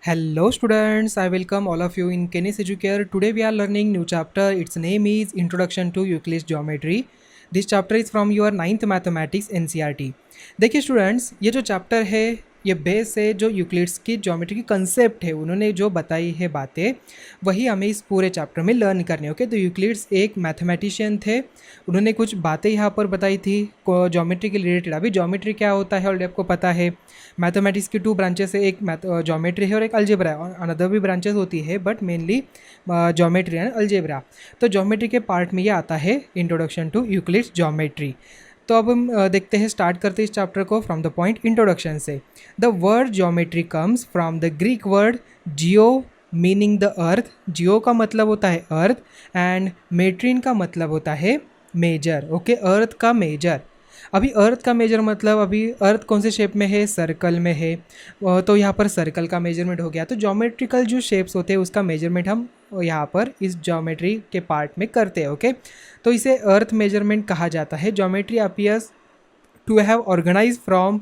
Hello students, I welcome all of you in Kenis Educare. Today we are learning new chapter. Its name is Introduction to Euclid's Geometry. This chapter is from your ninth Mathematics NCERT. देखिए students, ये जो chapter है ये base है जो Euclid's की geometry की concept है, उन्होंने जो बताई है बातें वही हमें इस पूरे चैप्टर में लर्न करने। ओके, तो यूक्लिड्स एक मैथमेटिशियन थे, उन्होंने कुछ बातें यहाँ पर बताई थी ज्योमेट्री के रिलेटेड। अभी ज्योमेट्री क्या होता है ऑलरेडी आपको पता है। मैथमेटिक्स की टू ब्रांचेस है, एक ज्योमेट्री है और एक अलजेब्रा है। अनदर भी ब्रांचेस होती है but mainly geometry and algebra. तो ज्योमेट्री के पार्ट में ये आता है इंट्रोडक्शन टू यूक्लिड्स ज्योमेट्री। तो अब हम देखते हैं, स्टार्ट करते हैं इस चैप्टर को फ्रॉम द पॉइंट इंट्रोडक्शन से। The word geometry comes from the Greek word geo meaning the earth. Geo का मतलब होता है अर्थ एंड मेट्रिन का मतलब होता है मेजर। ओके, अर्थ का मेजर। अभी अर्थ का मेजर मतलब अभी अर्थ कौन से शेप में है, सर्कल में है, तो यहाँ पर सर्कल का मेजरमेंट हो गया। तो ज्योमेट्रिकल जो शेप्स होते हैं उसका मेजरमेंट हम यहाँ पर इस ज्योमेट्री के पार्ट में करते हैं। ओके, तो इसे अर्थ मेजरमेंट कहा जाता है। Geometry appears to have organize from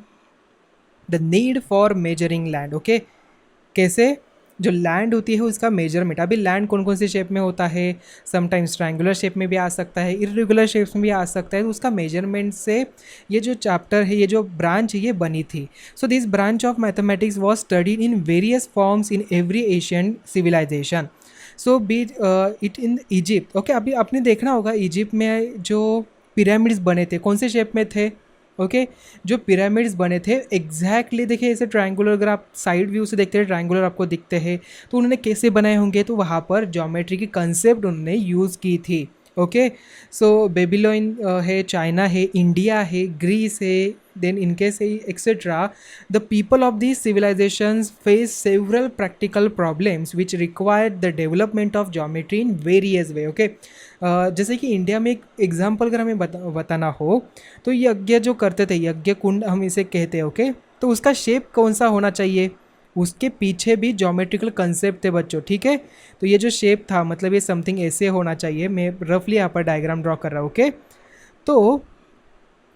the need for measuring land. Okay, कैसे, जो लैंड होती है उसका मेजरमेंट। अभी लैंड कौन कौन से शेप में होता है, समटाइम्स ट्रायंगुलर शेप में भी आ सकता है, इरेगुलर शेप्स में भी आ सकता है। तो उसका मेजरमेंट से ये जो चैप्टर है, ये जो ब्रांच है, ये बनी थी। So this branch of mathematics was studied in various forms in every Asian civilization. So be it in Egypt. Okay, अभी आपने देखना होगा इजिप्ट में जो पिरामिड्स बने थे कौन से शेप में थे। ओके, जो पिरामिड्स बने थे एग्जैक्टली देखिए ऐसे ट्रायंगुलर, अगर आप साइड व्यू से देखते हैं ट्रायंगुलर आपको दिखते हैं, तो उन्होंने कैसे बनाए होंगे, तो वहाँ पर ज्योमेट्री की कंसेप्ट उन्होंने यूज़ की थी। ओके, सो बेबीलोन है, चाइना है, इंडिया है, ग्रीस है, देन इनके से etcetera. The people of these civilizations face several practical problems which required the development of geometry in various way. Okay, जैसे कि इंडिया में एक एग्जाम्पल अगर हमें बताना हो तो यज्ञ जो करते थे, यज्ञ कुंड हम इसे कहते हैं। ओके, तो उसका शेप कौन सा होना चाहिए, उसके पीछे भी ज्योमेट्रिकल कंसेप्ट थे बच्चों। ठीक है, तो ये जो शेप था मतलब ये समथिंग ऐसे होना चाहिए। मैं रफली यहाँ पर डायग्राम ड्रॉ कर रहा हूँ। ओके, तो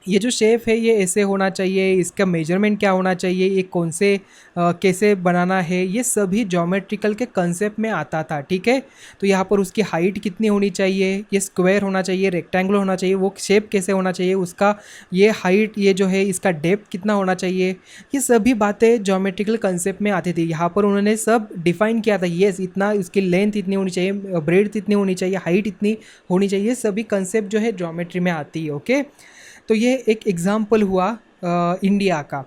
ये जो शेप है ये ऐसे होना चाहिए, इसका मेजरमेंट क्या होना चाहिए, ये कौन से कैसे बनाना है, ये सभी ज्योमेट्रिकल के कंसेप्ट में आता था। ठीक है, तो यहाँ पर उसकी हाइट कितनी होनी चाहिए, ये स्क्वायर होना चाहिए, रेक्टेंगुलर होना चाहिए, वो शेप कैसे होना चाहिए, उसका ये हाइट, ये जो है इसका डेप्थ कितना होना चाहिए, ये सभी बातें ज्योमेट्रिकल कंसेप्ट में आती थी। यहाँ पर उन्होंने सब डिफाइन किया था। येस, इतना इसकी लेंथ इतनी होनी चाहिए, ब्रेड्थ इतनी होनी चाहिए, हाइट इतनी होनी चाहिए, सभी कंसेप्ट जो है ज्योमेट्री में आती है। ओके, तो ये एक एग्ज़ाम्पल हुआ इंडिया का।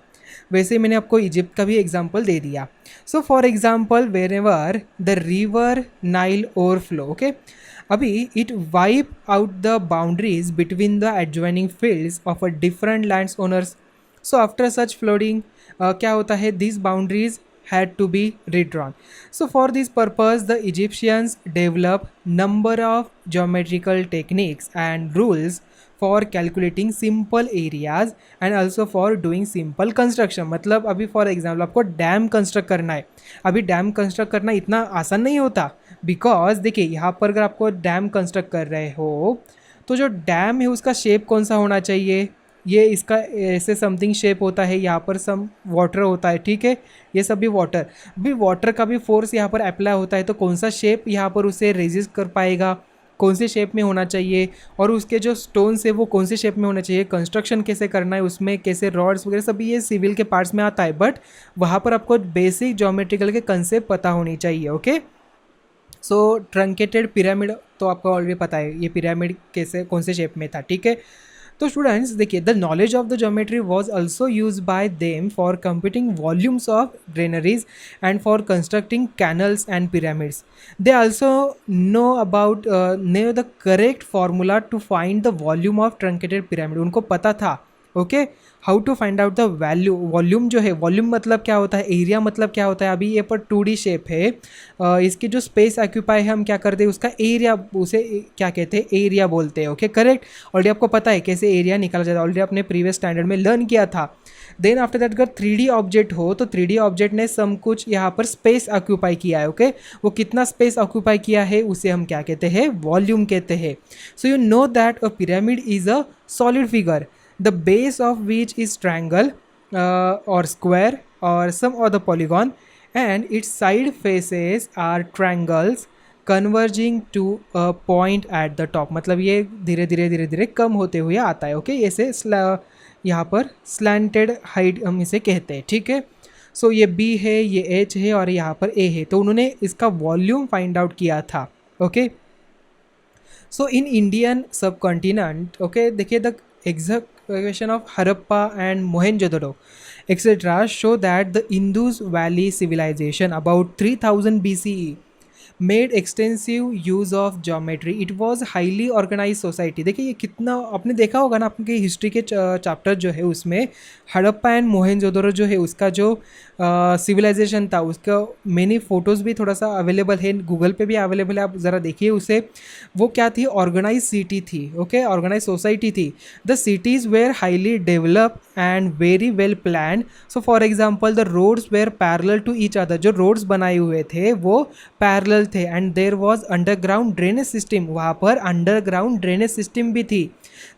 वैसे मैंने आपको इजिप्ट का भी एग्जाम्पल दे दिया। So for example wherever the river Nile overflow. Okay, अभी it wipe out the boundaries between the adjoining fields of a different lands owners. So after such flooding क्या होता है, this boundaries had to be redrawn. So for this purpose the Egyptians developed number of geometrical techniques and rules for calculating simple areas and also for doing simple construction। मतलब अभी for example आपको dam construct करना है। अभी dam construct करना इतना आसान नहीं होता, बिकॉज देखिए यहाँ पर अगर आपको डैम कंस्ट्रक्ट कर रहे हो तो जो डैम है उसका शेप कौन सा होना चाहिए, ये इसका ऐसे समथिंग शेप होता है, यहाँ पर सम वाटर होता है। ठीक है, ये सब भी वाटर का भी फोर्स यहाँ पर अप्लाई होता है। तो कौन सा शेप यहाँ पर उसे रेजिस्ट कर पाएगा, कौन से शेप में होना चाहिए, और उसके जो स्टोन्स है वो कौन से शेप में होना चाहिए, कंस्ट्रक्शन कैसे करना है, उसमें कैसे रॉड्स वगैरह सभी ये सिविल के पार्ट्स में आता है। बट वहाँ पर आपको बेसिक ज्योमेट्रिकल के कंसेप्ट पता होनी चाहिए। ओके, सो ट्रंकेटेड पिरामिड तो आपको ऑलरेडी पता है ये पिरामिड कैसे कौन से शेप में था। ठीक है, तो स्टूडेंट्स देखिए, the knowledge of the geometry was also use by them for computing volumes of granaries and for constructing canals and pyramids. They also know about know the correct formula to find the volume of truncated pyramid. उनको पता था okay how to find out the value. Volume जो है, volume मतलब क्या होता है, area मतलब क्या होता है। अभी ये पर 2D शेप है, इसकी जो स्पेस ऑक्यूपाई है हम क्या करते हैं, उसका एरिया, उसे क्या कहते हैं, एरिया बोलते हैं। ओके, करेक्ट, ऑलरेडी आपको पता है कैसे एरिया निकाला जाता है, ऑलरेडी आपने प्रीवियस स्टैंडर्ड में लर्न किया था। देन आफ्टर दैट अगर 3D ऑब्जेक्ट हो तो 3D ऑब्जेक्ट ने सम कुछ यहाँ पर स्पेस ऑक्यूपाई किया है। ओके, वो कितना स्पेस ऑक्यूपाई किया है उसे हम क्या कहते हैं, वॉल्यूम कहते हैं। So you know that a pyramid is a solid figure the base of which is triangle or square or some other polygon and its side faces are triangles converging to a point at the top. मतलब ये धीरे धीरे धीरे धीरे कम होते हुए आता है. ओके, इसे यहाँ पर स्लैंटेड हाइट हम इसे कहते हैं. ठीक है, सो ये B है, ये H है और यहाँ पर A है. तो उन्होंने इसका वॉल्यूम फाइंड आउट किया था. Okay, so in Indian subcontinent, okay, देखिए the excavation of Harappa and Mohenjo-daro etc. show that the Indus Valley civilization about 3000 BCE made extensive use of geometry. It was highly organize society. देखिए ये कितना आपने देखा होगा ना, आपके history के चैप्टर जो है उसमें हड़प्पा एंड मोहेंजोदड़ो जो है उसका जो सिविलाइजेशन था उसका मैनी फ़ोटोज़ भी थोड़ा सा अवेलेबल है, गूगल पे भी अवेलेबल है, आप ज़रा देखिए उसे. वो क्या थी? ऑर्गेनाइज सिटी थी. ओके, ऑर्गेनाइज सोसाइटी थी. The cities were highly develop and very well plan. So for example the roads were parallel to each other. जो रोड्स बनाए हुए थे वो पैरेलल थे. And there was underground drainage system. वहाँ पर अंडरग्राउंड ड्रेनेज सिस्टम भी थी.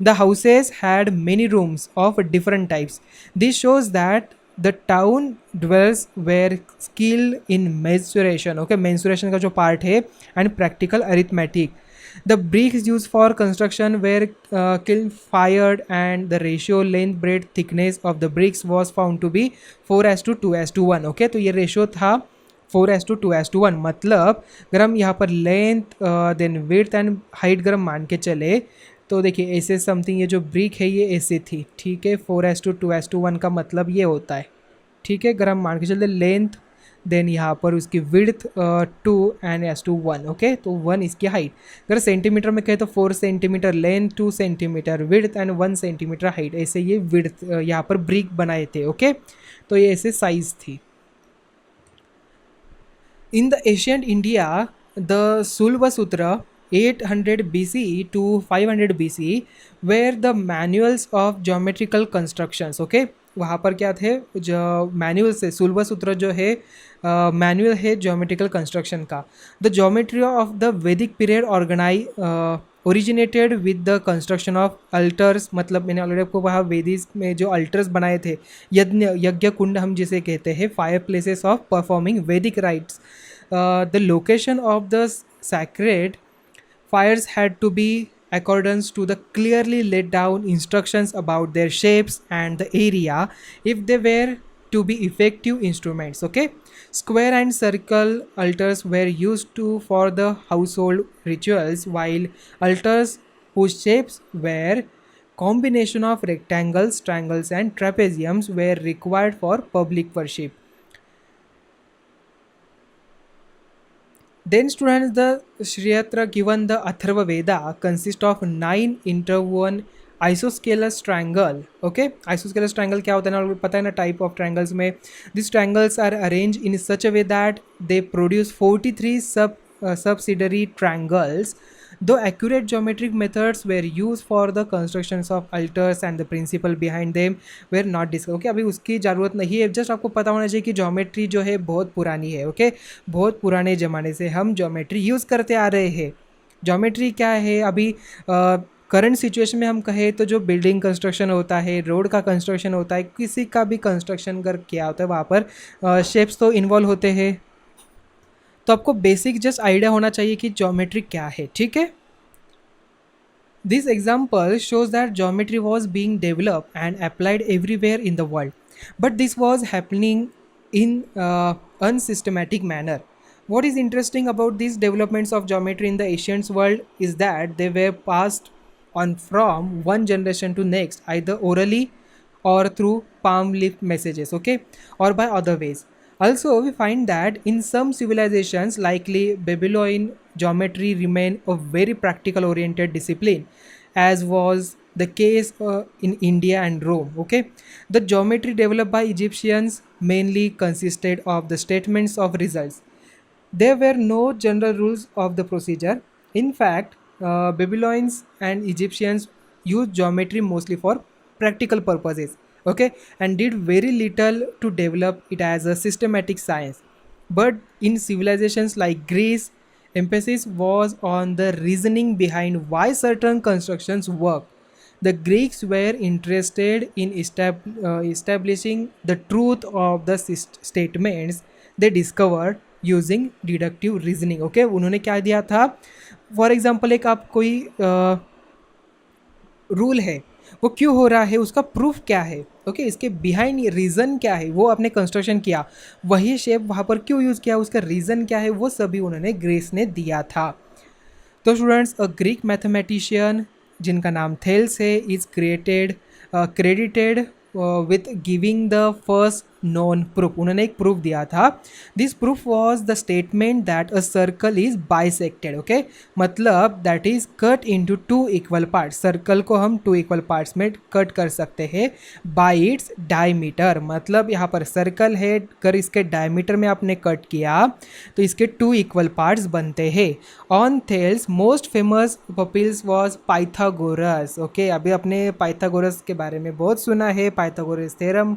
The houses had many rooms of different types. This shows that the town dwellers were skilled in mensuration. Okay, mensuration का जो पार्ट है and practical arithmetic. The bricks used for construction were kiln fired and the ratio length breadth thickness of the bricks was found to be 4:2:1. Okay, तो ये ratio था 4:2:1. मतलब अगर हम यहाँ पर length then width and height अगर हम मान के चले तो देखिए ऐसे समथिंग ये जो ब्रिक है ये ऐसे थी. ठीक है, 4:2:1 का मतलब ये होता है. ठीक है, अगर हम मान के चलते लेंथ देन यहाँ पर उसकी विड्थ 2:1. ओके, तो 1 इसकी हाइट. अगर सेंटीमीटर में कहे तो 4 centimetre length, 2 centimetre width and 1 centimetre height. ऐसे ये विड्थ यहाँ पर ब्रिक बनाए थे. ओके, तो ये ऐसे साइज थी. In the ancient India, the Sulva Sutra 800 BCE to 500 BCE were the manuals of geometrical constructions. Okay, वहाँ पर क्या थे? जो मैनुअल से सुल्वा सूत्र जो है मैनुअल है ज्योमेट्रिकल कंस्ट्रक्शन का. द ज्योमेट्री ऑफ द वैदिक period originated with the construction of altars. मतलब मैंने ऑलरेडी आपको वहाँ वेदिस में जो अल्टर्स बनाए थे, यज्ञ कुंड हम जिसे कहते हैं, फायर प्लेसेस ऑफ परफॉर्मिंग वैदिक rights. The location of the sacred fires had to be accordance to the clearly laid down instructions about their shapes and the area if they were to be effective instruments. Okay, square and circle altars were used to for the household rituals, while altars whose shapes were combination of rectangles, triangles and trapeziums were required for public worship. Then students, the Shriyatra given the Atharva Veda consist of 9 interwoven isosceles triangle. Okay, isosceles triangle क्या होता है ना, पता है ना type of triangles में. These triangles are arranged in such a way that they produce 43 subsidiary triangles. Though accurate geometric methods were used for the constructions of altars and the principle behind them were not discussed. Okay, अभी उसकी ज़रूरत नहीं है. Just आपको पता होना चाहिए कि ज्योमेट्री जो है बहुत पुरानी है. ओके, बहुत पुराने ज़माने से हम ज्योमेट्री यूज़ करते आ रहे हैं. ज्योमेट्री क्या है? अभी करंट सिचुएशन में हम कहें तो जो बिल्डिंग कंस्ट्रक्शन होता है, रोड का कंस्ट्रक्शन होता है, किसी का भी कंस्ट्रक्शन कर क्या होता है वहाँ पर शेप्स तो इन्वॉल्व होते हैं. तो आपको बेसिक जस्ट आइडिया होना चाहिए कि ज्योमेट्री क्या है. ठीक है, this example shows that geometry was being develop and applied everywhere in the world, but this was happening in unsystematic manner. What is interesting about these developments of geometry in the ancient world is that they were passed on from one generation to next, either orally or through palm leaf messages, okay, or by other ways. Also, we find that in some civilizations, likely Babylonian, geometry remained a very practical oriented discipline, as was the case in India and Rome. Okay, the geometry developed by Egyptians mainly consisted of the statements of results. There were no general rules of the procedure. In fact, Babylonians and Egyptians used geometry mostly for practical purposes, okay, and did very little to develop it as a systematic science. But in civilizations like Greece, emphasis was on the reasoning behind why certain constructions work. The Greeks were interested in establishing the truth of the statements they discovered using deductive reasoning. Okay, उन्होंने क्या दिया था, for example एक आप कोई rule है, वो क्यों हो रहा है, उसका प्रूफ क्या है, ओके इसके बिहाइंड रीज़न क्या है, वो आपने कंस्ट्रक्शन किया, वही शेप वहाँ पर क्यों यूज़ किया, उसका रीज़न क्या है, वो सभी उन्होंने ग्रेस ने दिया था। तो स्टूडेंट्स, अ ग्रीक मैथमेटिशियन जिनका नाम थेल्स है is credited with giving the first known proof. उन्होंने एक प्रूफ दिया था। This proof was the statement that a circle is bisected. Okay, मतलब that is cut into two equal parts. Circle को हम टू इक्वल पार्ट्स में cut कर सकते हैं बाय इट्स डायमीटर। मतलब यहाँ पर सर्कल है, अगर इसके डायमीटर में आपने कट किया तो इसके टू इक्वल पार्ट्स बनते हैं। On Thales most famous pupils was Pythagoras. Okay, अभी अपने पाइथागोरस के बारे में बहुत सुना है। पाइथागोरस थ्योरम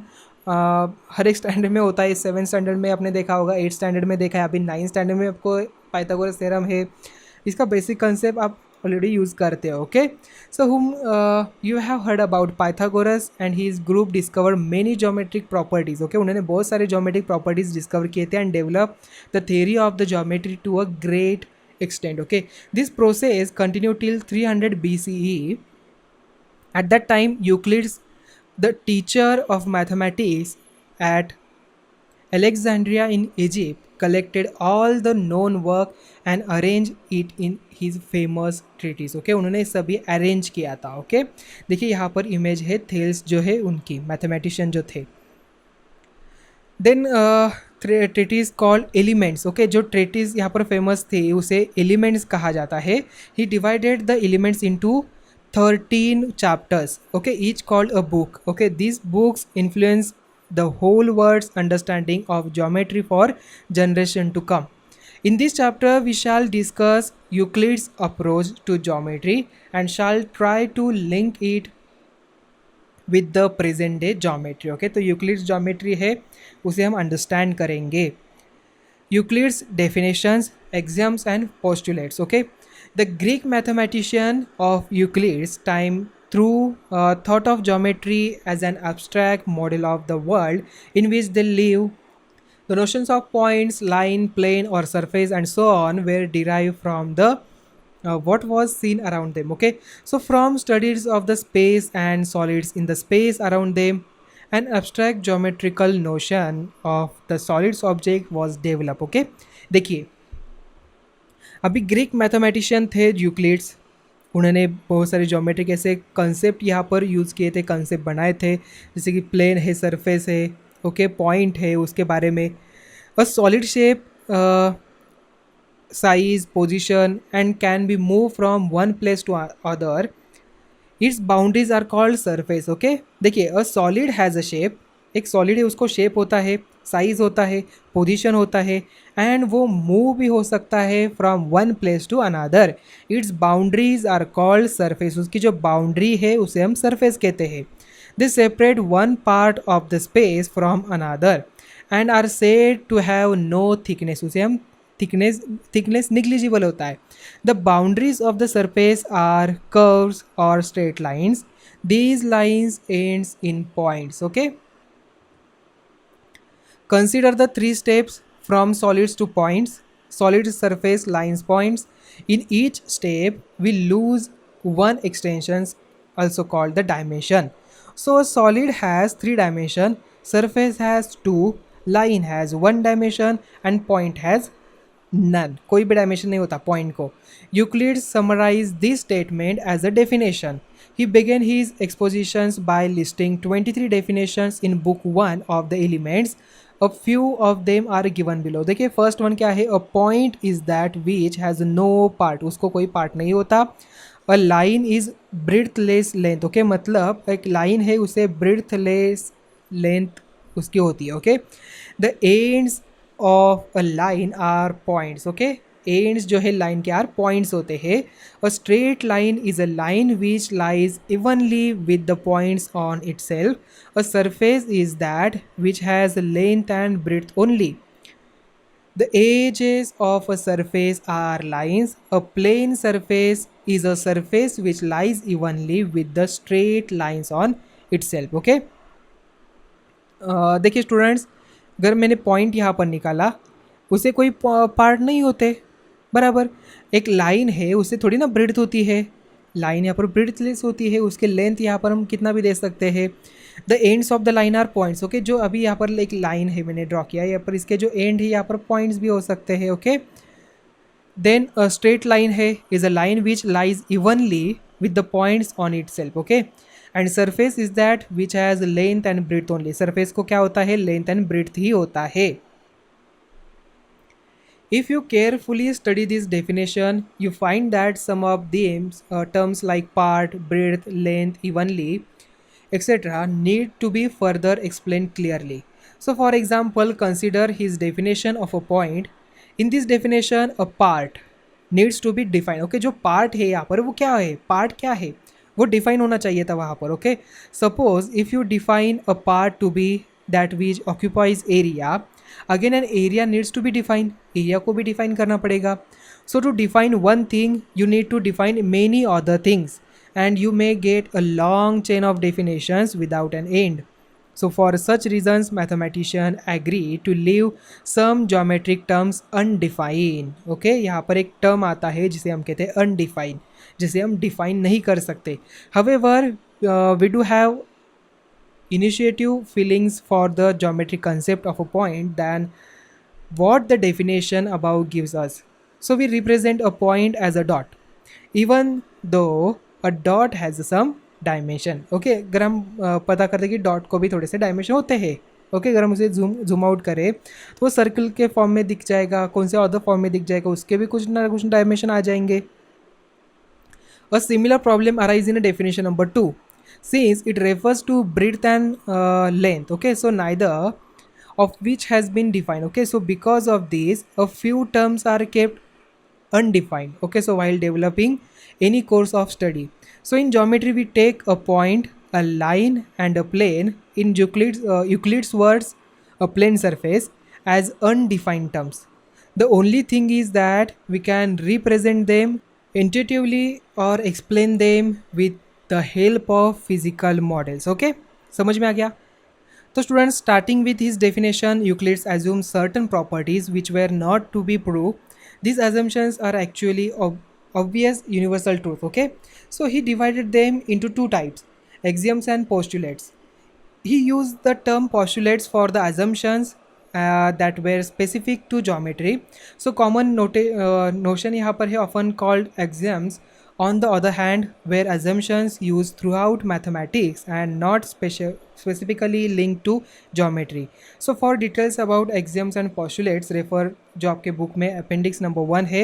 हर एक स्टैंडर्ड में होता है। 7th स्टैंडर्ड में आपने देखा होगा, 8th स्टैंडर्ड में देखा है, अभी 9th स्टैंडर्ड में आपको पाइथागोरस थ्योरम है। इसका बेसिक कंसेप्ट आप ऑलरेडी यूज़ करते हो। Okay, so whom you have heard about Pythagoras and his group discover many geometric properties. Okay, उन्होंने बहुत सारे ज्योमेट्रिक प्रॉपर्टीज डिस्कवर किए थे and develop the theory of the geometry to a great extent. Okay, this process continued till 300 BCE. At that time, Euclid, the teacher of mathematics at Alexandria in Egypt, collected all the known work and arranged it in his famous treatise. Okay, उन्होंने सभी arrange किया था। Okay, देखिए यहाँ पर image है Thales जो है उनकी, मैथमेटिशियन जो थे। Then treatise called elements. Okay, जो ट्रेटिस यहाँ पर फेमस थे उसे एलिमेंट्स कहा जाता है। He divided the elements into 13 chapters. Okay, each called a book. Okay, this books influence the whole world's understanding of geometry for generation to come. In this chapter, we shall discuss Euclid's approach to geometry and shall try to link it with the present day geometry. Okay, तो Euclid's geometry है उसे हम understand करेंगे। Euclid's definitions, axioms and postulates. Okay, the Greek mathematician of Euclid's time through thought of geometry as an abstract model of the world in which they live. The notions of points, line, plane or surface and so on were derived from the what was seen around them. Okay, so from studies of the space and solids in the space around them, an abstract geometrical notion of the solids object was developed. Okay, देखिए अभी Greek mathematician थे Euclid's, उन्होंने बहुत सारे geometric ऐसे concept यहाँ पर use किए थे, कंसेप्ट बनाए थे, जैसे कि प्लेन है, सरफेस है, ओके पॉइंट है उसके बारे में, a solid shape, size, position and can be moved from one place to other. Its boundaries are called surface. Okay, देखिए a solid has a shape, एक सॉलिड है उसको शेप होता है, साइज होता है, पोजीशन होता है एंड वो मूव भी हो सकता है from one place to another. Its boundaries are called surface. उसकी जो बाउंड्री है उसे हम सरफेस कहते हैं. This separate one part of the space from another and are said to have no thickness. उसे हम थिकनेस निग्लिजिबल होता है. The boundaries of the surface are curves और straight lines. These lines ends in points. Okay, consider the three steps from solids to points. Solid surface, lines, points. In each step we lose one extension, also called the dimension. So a solid has three dimension, surface has two, line has one dimension and point has none. कोई भी dimension नहीं होता point को. Euclid summarized this statement as a definition. He began his expositions by listing 23 definitions in book 1 of the elements. A few of them are given below. देखिए first one क्या है, a point is that which has no part. उसको कोई part नहीं होता. A line is breadthless length. Okay, मतलब एक line है उसे ब्रिथलेस लेंथ उसकी होती है. Okay, the ends of a line are points. Okay, ends जो है लाइन के आर पॉइंट्स होते हैं. A straight line is a line which lies evenly with the points on itself. A surface is that which has length and breadth only. The edges of a surface are lines. A plane surface is a surface which lies evenly with the straight lines on itself. Okay, देखिए students, अगर मैंने point यहाँ पर निकाला, उसे कोई part नहीं होते, बराबर। एक लाइन है, उससे थोड़ी ना ब्रेड्थ होती है, लाइन यहाँ पर ब्रेडथलेस होती है, उसके लेंथ यहाँ पर हम कितना भी दे सकते हैं। The ends of the line are points, okay. जो अभी यहाँ पर एक लाइन है मैंने ड्रॉ किया, यहाँ पर इसके जो एंड है यहाँ पर पॉइंट्स भी हो सकते हैं, okay. Then a straight line है is a line which lies evenly with the points on itself, okay. And surface is that which has length and breadth only. Surface को क्या होता है, लेंथ एंड ब्रेड्थ ही होता है। If you carefully study this definition, you find that some of these terms like part, breadth, length, evenly, etc., need to be further explained clearly. So, for example, consider his definition of a point. In this definition, a part needs to be defined. Okay, जो part है यहाँ पर वो क्या है, part क्या है, वो define होना चाहिए था वहाँ पर. Okay, suppose if you define a part to be that which occupies area, again an area needs to be defined. area को भी define करना पड़ेगा. So to define one thing, you need to define many other things, and you may get a long chain of definitions without an end. So for such reasons, mathematicians agree to leave some geometric terms undefined. Okay, यहाँ पर एक term आता है जिसे हम कहते हैं undefined, जिसे हम define नहीं कर सकते. However, we do have initiative feelings for the geometric concept of a point than what the definition above gives us. So we represent a point as a dot, even though a dot has some dimension. Okay, अगर हम पता करते हैं कि dot को भी थोड़े से डायमेंशन होते हैं. ओके, अगर हम उसे जूम आउट करें तो वो सर्कल के फॉर्म में दिख जाएगा, कौन से अदर फॉर्म में दिख जाएगा, उसके भी कुछ ना कुछ डायमेंशन आ जाएंगे. A similar problem arises in a definition number 2, since it refers to breadth and length. Okay, so neither of which has been defined. Okay, so because of this, a few terms are kept undefined. Okay, so while developing any course of study. So in geometry, we take a point, a line, and a plane. In Euclid's words, a plane surface as undefined terms. The only thing is that we can represent them intuitively or explain them with the help of physical models. Okay, समझ में आ गया? So students, starting with his definition, Euclid assumes certain properties which were not to be proved. These assumptions are actually obvious universal truth. Okay, so he divided them into two types, axioms and postulates. He used the term postulates for the assumptions that were specific to geometry. So common notion यहाँ पर है often called axioms. On the other hand, were assumptions used throughout mathematics and not specifically linked to geometry. So for details about axioms and postulates, refer जो आपके book में appendix number 1 है.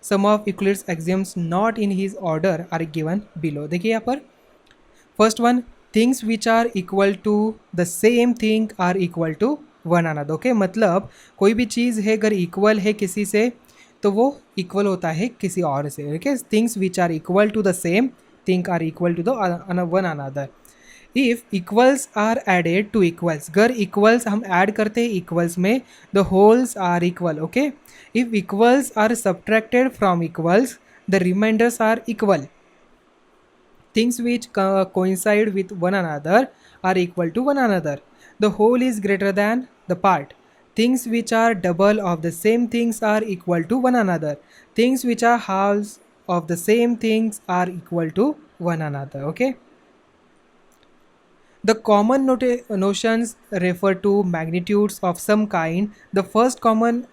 Some of Euclid's axioms not in his order are given below. देखिए यहाँ पर first one, things which are equal to the same thing are equal to one another. Okay, मतलब कोई भी चीज़ है अगर equal है किसी से तो वो इक्वल होता है किसी और से. Okay, things which are equal to the same thing are equal to the one another. If equals are added to equals, अगर इक्वल्स हम ऐड करते हैं इक्वल्स में, the wholes are equal. Okay, if equals are subtracted from equals, the remainders are equal. Things which coincide with one another are equal to one another. The whole is greater than the part. Things which are double of the same things are equal to one another. Things which are halves of the same things are equal to one another. Okay. The common notions refer to magnitudes of some kind. The first common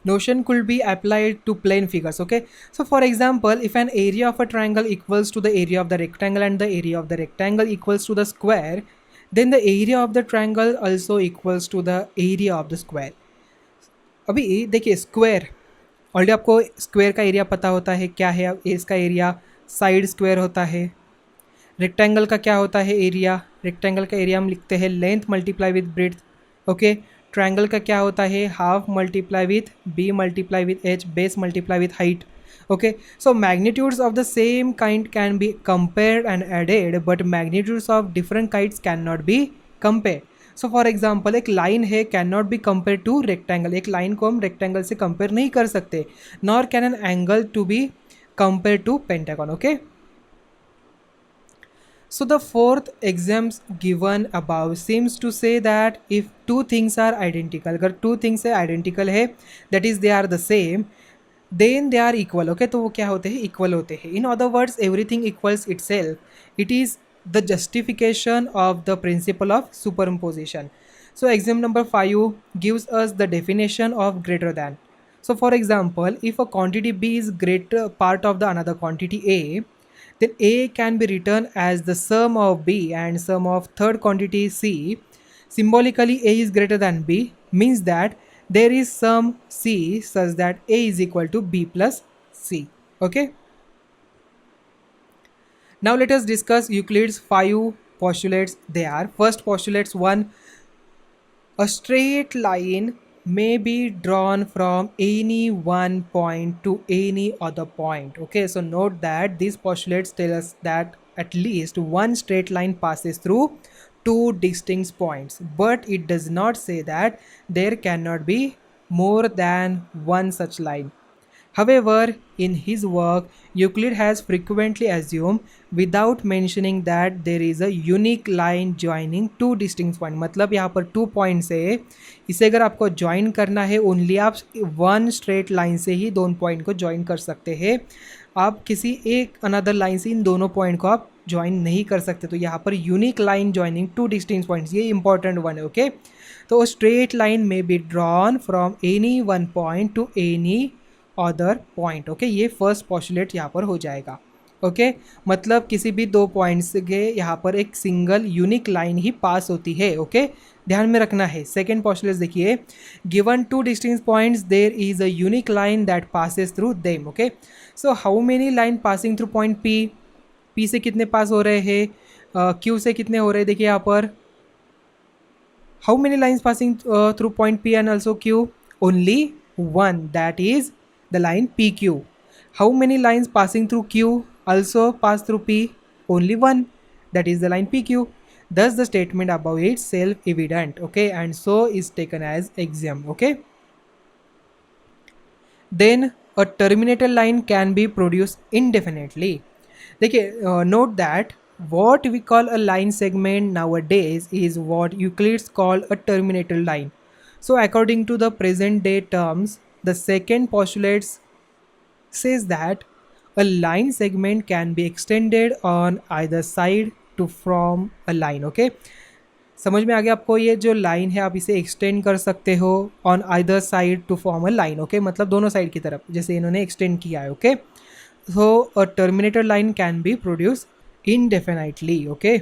notion could be applied to plane figures. Okay, so for example, if an area of a triangle equals to the area of the rectangle and the area of the rectangle equals to the square, then the area of the triangle also equals to the area of the square. अभी देखिए square, already आपको square का area पता होता है क्या है, इसका एरिया साइड स्क्वायर होता है. रेक्टेंगल का क्या होता है एरिया, रेक्टेंगल का एरिया हम लिखते हैं length multiply with breadth. Okay, triangle का क्या होता है half multiply with B multiply with H, base multiply with height. Okay, so magnitudes of the same kind can be compared and added, but magnitudes of different kinds cannot be compared. So for example, एक line है cannot be compared to rectangle. एक line को हम rectangle से compare नहीं कर सकते. Nor can an angle to be compared to pentagon. Okay. So the fourth exams given above seems to say that if two things are identical, अगर two things है identical है, that is they are the same, then they are equal. Okay, तो वो क्या होते हैं, equal होते हैं. In other words, everything equals itself. It is the justification of the principle of superimposition. So exam number 5 gives us the definition of greater than. So for example, if a quantity B is greater part of the another quantity A, then A can be written as the sum of B and sum of third quantity C. Symbolically, A is greater than B means that there is some C such that A is equal to B plus C. Okay. Now let us discuss Euclid's 5 postulates. They are: first postulates 1, a straight line may be drawn from any one point to any other point. Okay, so note that these postulates tell us that at least one straight line passes through two distinct points, but it does not say that there cannot be more than one such line. However, in his work, Euclid has frequently assumed without mentioning that there is a unique line joining two distinct points. मतलब यहाँ पर 2 points है, इसे अगर आपको join करना है only आप वन स्ट्रेट लाइन से ही दोनों पॉइंट को ज्वाइन कर सकते हैं. आप किसी एक अनदर लाइन से इन दोनों पॉइंट को आप ज्वाइन नहीं कर सकते. तो यहाँ पर unique line joining two distinct points, ये इंपॉर्टेंट वन है. ओके, तो स्ट्रेट लाइन में be drawn from any one point two any other point. Okay, ये फर्स्ट पॉस्टुलेट यहाँ पर हो जाएगा. ओके, मतलब किसी भी दो पॉइंट्स के यहाँ पर एक सिंगल यूनिक लाइन ही पास होती है. ओके, ध्यान में रखना है. सेकेंड पॉस्टुलेट देखिए, given two distinct points there is a unique line that passes through them. Okay, so how many line passing through point P. P से कितने पास हो रहे हैं, क्यू से कितने हो रहे हैं. देखिए यहाँ पर how many lines passing through point P and also Q. Only one, that is the line PQ. How many lines passing through Q also pass through P? Only one, that is the line PQ. Thus the statement above is self-evident. Okay, and so is taken as axiom. Okay, then a terminator line can be produced indefinitely. देखिए, note that what we call a line segment nowadays is what Euclid called a terminator line. So according to the present day terms, the second postulate says that a line segment can be extended on either side to form a line. Okay, समझ में आ गया आपको. ये जो line है आप इसे extend कर सकते हो on either side to form a line. Okay, मतलब दोनों साइड की तरफ जैसे इन्होंने एक्सटेंड किया है. Okay, so a terminator line can be produced indefinitely. Okay,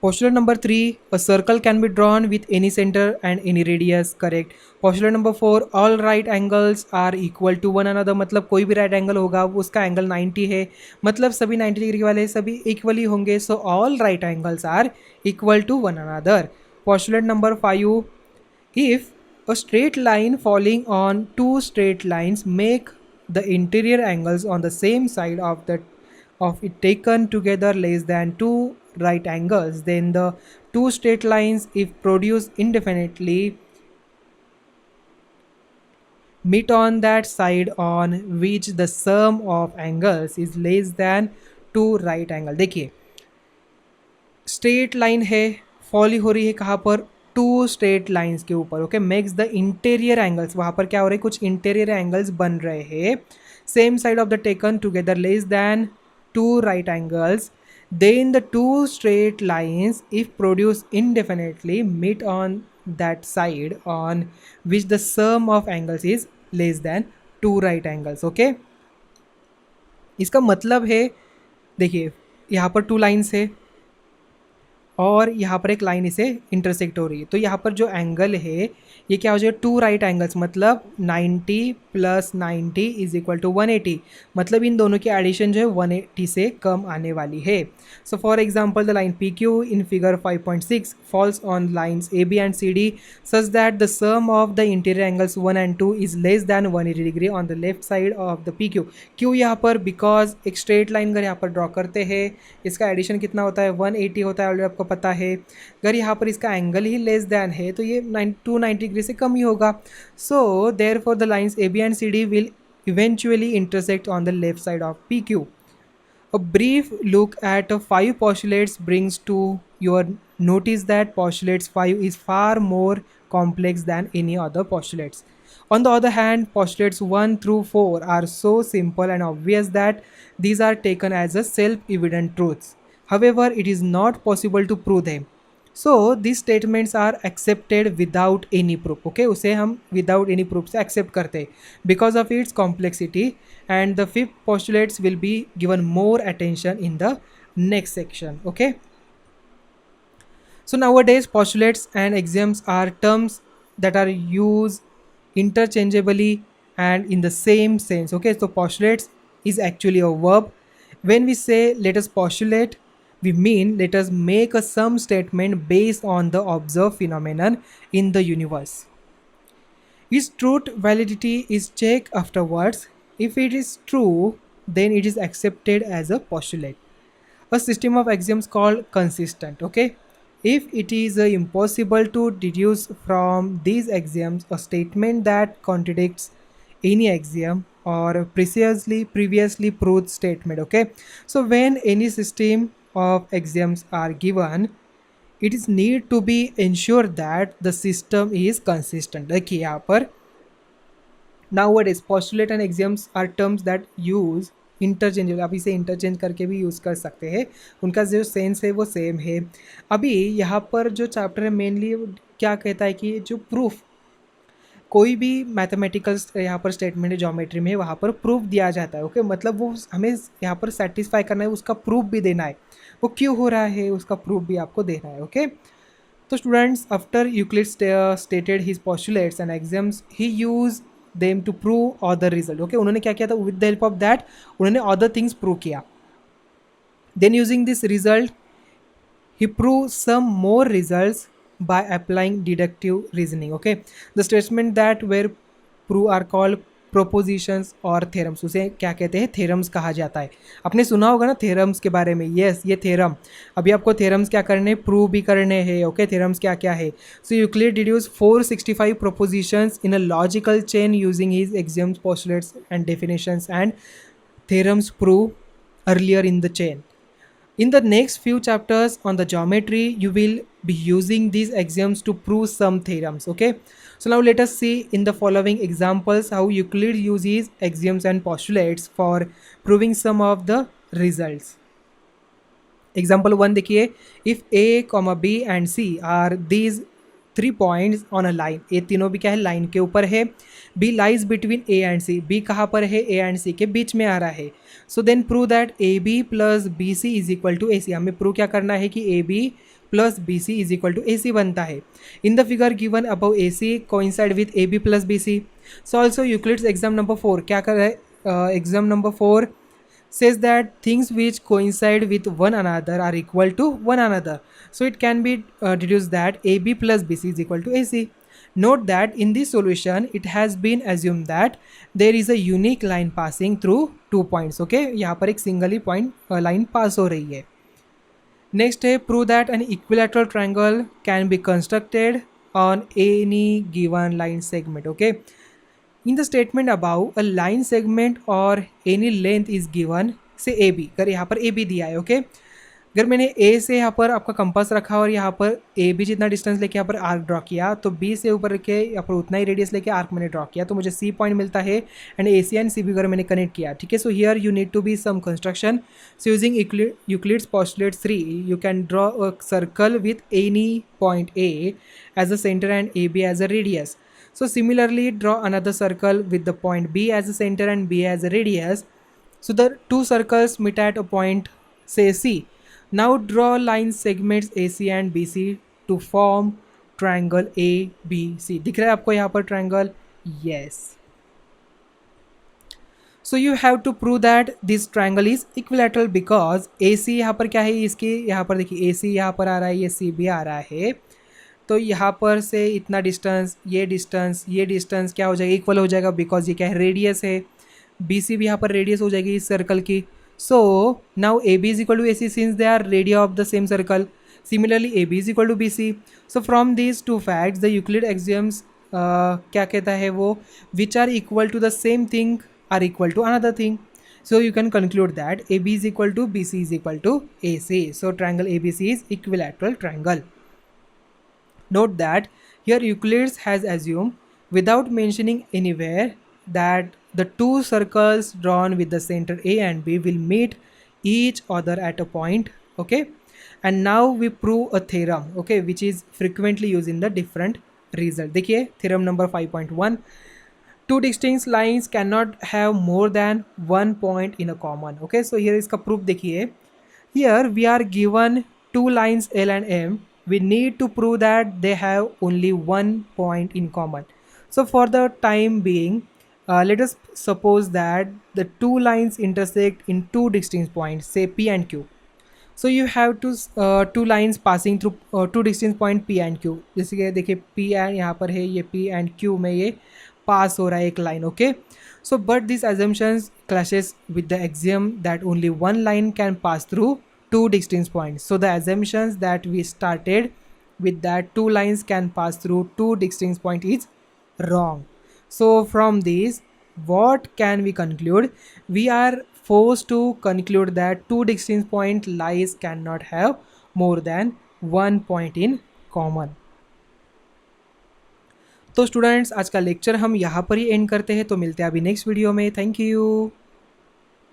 postulate number 3, a circle can be drawn with any center and any radius. Correct. postulate number 4, all right angles are equal to one another. मतलब कोई भी right angle होगा उसका angle 90 है, मतलब सभी 90 degree वाले सभी इक्वली होंगे. So all right angles are equal to one another. postulate number 5, if a straight line falling on two straight lines make the interior angles on the same side of it taken together less than two right angles, then the two straight lines, if produced indefinitely, meet on that side on which the sum of angles is less than two right angle. देखिए, straight line है, folly हो रही है कहाँ पर, to straight lines के ऊपर. Okay, makes the interior angles, वहाँ पर क्या हो रहा है, कुछ इंटीरियर एंगल्स बन रहे हैं same side of the taken together less than two right angles. Then the two straight lines, if produced indefinitely, meet on that side on which the sum of angles is less than two right angles. Okay, इसका मतलब है, देखिए यहाँ पर two lines है और यहाँ पर एक लाइन इसे इंटरसेक्ट हो रही है. तो यहाँ पर जो एंगल है ये क्या हो जाएगा, टू राइट एंगल्स, मतलब 90 + 90 इज इक्वल टू 180. मतलब इन दोनों की एडिशन जो है 180 से कम आने वाली है. So for example the line PQ in figure 5.6 falls on lines AB and CD such that the sum of the interior angles 1 and 2 is less than 180 degree on the left side of the PQ. क्यों यहाँ पर, because एक straight line अगर यहाँ पर draw करते हैं इसका एडिशन कितना होता है, 180 होता है, ऑलरेडी आपको पता है. अगर यहाँ पर इसका एंगल ही लेस दैन है तो ये 290 डिग्री से कम ही होगा. So therefore the lines AB and CD will eventually intersect on the left side of PQ. A brief look at 5 postulates brings to your notice that postulates 5 is far more complex than any other postulates. On the other hand, postulates 1 through 4 are so simple and obvious that these are taken as a self-evident truths. However, it is not possible to prove them. So these statements are accepted without any proof. Okay, उसे हम without any proof से accept करते हैं because of its complexity, and the fifth postulates will be given more attention in the next section. Okay, so nowadays postulates and axioms are terms that are used interchangeably and in the same sense. Okay, so postulates is actually a verb. When we say let us postulate, we mean let us make a some statement based on the observed phenomenon in the universe. Its truth validity is checked afterwards. If it is true, then it is accepted as a postulate. A system of axioms called consistent. Okay, if it is impossible to deduce from these axioms a statement that contradicts any axiom or previously proved statement. Okay, so when any system of axioms are given, it is need to be ensured that the system is consistent. like यहाँ पर nowadays postulate and axioms are terms that use interchangeable, आप इसे interchange करके भी use कर सकते हैं, उनका जो सेंस है वो सेम है. अभी यहाँ पर जो चैप्टर है मेनली क्या कहता है कि जो प्रूफ कोई भी मैथमेटिकल यहाँ पर स्टेटमेंट है ज्योमेट्री में वहाँ पर प्रूफ दिया जाता है. ओके, मतलब वो हमें यहाँ पर सेटिस्फाई करना है, उसका प्रूफ भी देना है, वो क्यों हो रहा है उसका प्रूफ भी आपको देना है. ओके, तो students after Euclid stated his postulates and axioms he use them to prove other result. Okay, उन्होंने क्या किया था, with the help of that उन्होंने अदर थिंग्स प्रूव किया. Then using this result he proved some more results by applying deductive reasoning. Okay, the statement that were proved are called propositions और theorems. उसे क्या कहते हैं, theorems कहा जाता है. आपने सुना होगा ना theorems के बारे में. yes, ये theorem. अभी आपको theorems क्या करने, prove भी करने हैं. okay, theorems क्या क्या है. so Euclid deduced 465 propositions in a logical chain using his axioms, postulates and definitions, and theorems proved earlier in the chain. In the next few chapters on the geometry, you will be using these axioms to prove some theorems. Okay, so now let us see in the following examples how Euclid uses axioms and postulates for proving some of the results. Example 1 देखिए, if a, b and c are these 3 points on a line, ये तीनों भी क्या है, line के ऊपर है. b lies between a and c, b कहाँ पर है, a and c के बीच में आ रहा है. So then prove that A B plus B C is equal to A C. हमें प्रूव क्या करना है कि A B plus B C is equal to A C बनता है. In the figure given above A C coincide with A B plus B C. So also Euclid's exam number 4 क्या कर रहा है, exam number 4 says that things which coincide with one another are equal to one another. So it can be deduced that AB plus BC is equal to AC. Note that in this solution it has been assumed that there is a unique line passing through 2 points. Okay, यहाँ पर एक single ही point line pass हो रही है. Next है prove that an equilateral triangle can be constructed on any given line segment. Okay, in the statement above a line segment or any length is given से A B, अगर यहाँ पर A B दिया है. Okay, अगर मैंने ए से यहाँ पर आपका कंपास रखा और यहाँ पर ए बी जितना डिस्टेंस लेके यहाँ पर आर्क ड्रॉ किया, तो बी से ऊपर रखे यहाँ पर उतना ही रेडियस लेके आर्क मैंने ड्रॉ किया, तो मुझे सी पॉइंट मिलता है. And A C and C B अगर मैंने कनेक्ट किया, ठीक है. So here you need to be some construction. So using Euclid's postulate 3 you can draw a circle with any point A as a centre and A B as a radius. So similarly, draw another circle with the point B as a center and B as a radius. So the two circles meet at a point, say C. Now draw line segments AC and BC to form triangle ABC. दिख रहा है आपको यहाँ पर triangle? Yes. So you have to prove that this triangle is equilateral because AC यहाँ पर क्या है, इसके यहाँ पर देखिए AC यहाँ पर आ रहा है, ये CB आ रहा है. तो यहाँ पर से इतना डिस्टेंस, ये डिस्टेंस क्या हो जाएगा, इक्वल हो जाएगा बिकॉज ये क्या है, रेडियस है. बी सी भी यहाँ पर रेडियस हो जाएगी इस सर्कल की. So now A B is equal to A C since they are radii of the same circle. Similarly A B is equal to B C. So from these two facts the Euclid axioms क्या कहता है वो, which are equal to the same thing are equal to another thing. So you can conclude that AB is equal to BC is equal to AC. So triangle ABC is equilateral triangle. Note that here Euclid has assumed, without mentioning anywhere, that the two circles drawn with the center A and B will meet each other at a point. Okay, and now we prove a theorem, okay, which is frequently used in the different result. देखिए theorem number 5.1, two distinct lines cannot have more than one point in a common. Okay, so here इसका proof देखिए. Here we are given two lines L and M. We need to prove that they have only one point in common. So for the time being, let us suppose that the two lines intersect in two distinct points, say P and Q. So you have two lines passing through two distinct point P and Q. जैसे कि देखिए P and यहाँ पर है, ये P and Q में ये पास हो रहा है एक line. Okay, so but these assumptions clashes with the axiom that only one line can pass through two distinct points. So the assumptions that we started with, that two lines can pass through two distinct points, is wrong. So from this, what can we conclude? We are forced to conclude that two distinct point lines cannot have more than one point in common. तो students, आज का lecture हम यहाँ पर ही and करते हैं. तो मिलते हैं अभी नेक्स्ट वीडियो में. Thank you.